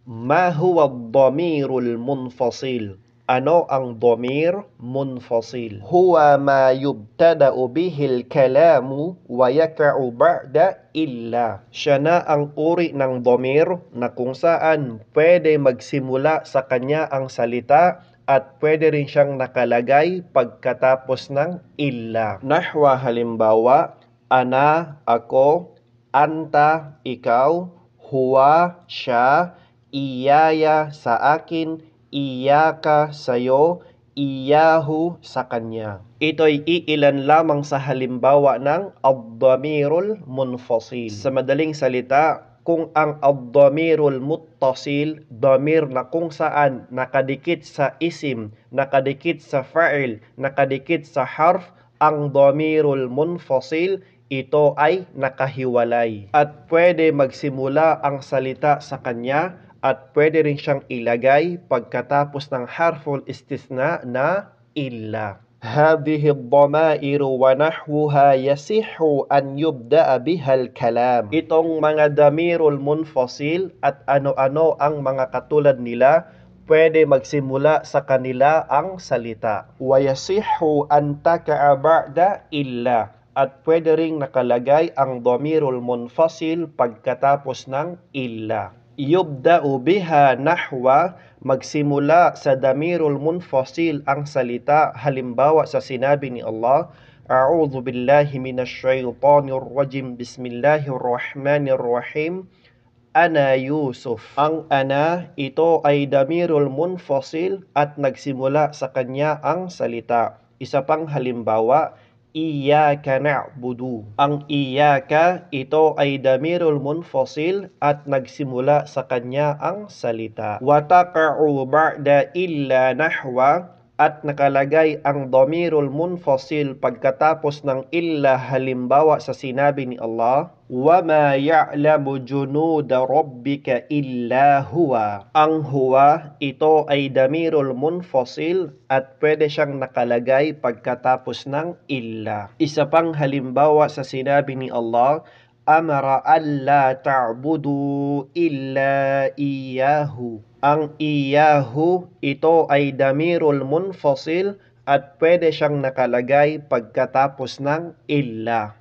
Ma huwa ad-damirul munfasil? Ano ang damir munfasil? Huwa ma yubtada'u bihil kalamu wa yaka'u ba'da illa. Siya na ang uri ng damir na kung saan pwede magsimula sa kanya ang salita at pwede rin siyang nakalagay pagkatapos ng illa. Nahwa halimbawa, ana, ako, anta, ikaw, huwa, siya, iyaya, sa akin, iyaka, sayo, iyahu, sa kanya. Ito'y iilan lamang sa halimbawa ng ad-damirul munfasil. Sa madaling salita, kung ang ad-damirul muttasil, damir na kung saan nakadikit sa isim, nakadikit sa fa'il, nakadikit sa harf, ang damirul munfasil, ito ay nakahiwalay. At pwede magsimula ang salita sa kanya at pwede rin siyang ilagay pagkatapos ng harful istisna na illa. هذه الضمائر ونحوها يصح أن يبدأ بها الكلام. Itong mga damirul munfasil at ano-ano ang mga katulad nila, pwede magsimula sa kanila ang salita. ويصح أن تقع بعد إلا. At pwede ring nakalagay ang damirul munfasil pagkatapos ng illa. Yubda'u biha nahwa, magsimula sa damirul munfasil ang salita, halimbawa sa sinabi ni Allah, A'udhu billahi minash shaytanir rajim, bismillahirrahmanirrahim, ana Yusuf. Ang ana, ito ay damirul munfasil at nagsimula sa kanya ang salita. Isa pang halimbawa, Iyaka na'budu. Ang iyaka, ito ay damirul munfasil at nagsimula sa kanya ang salita. Wa taqa'u ba'da illa nahwa, at nakalagay ang damirul munfasil pagkatapos ng illa, halimbawa sa sinabi ni Allah, وَمَا يَعْلَمُ جُنُودَ رَبِّكَ إِلَّا هُوَ. Ang huwa, ito ay damirul munfasil at pwede siyang nakalagay pagkatapos ng illa. Isa pang halimbawa sa sinabi ni Allah, amara alla ta'budu illa iyahu. Ang iyahu, ito ay damirul munfasil at pwede siyang nakalagay pagkatapos ng illa.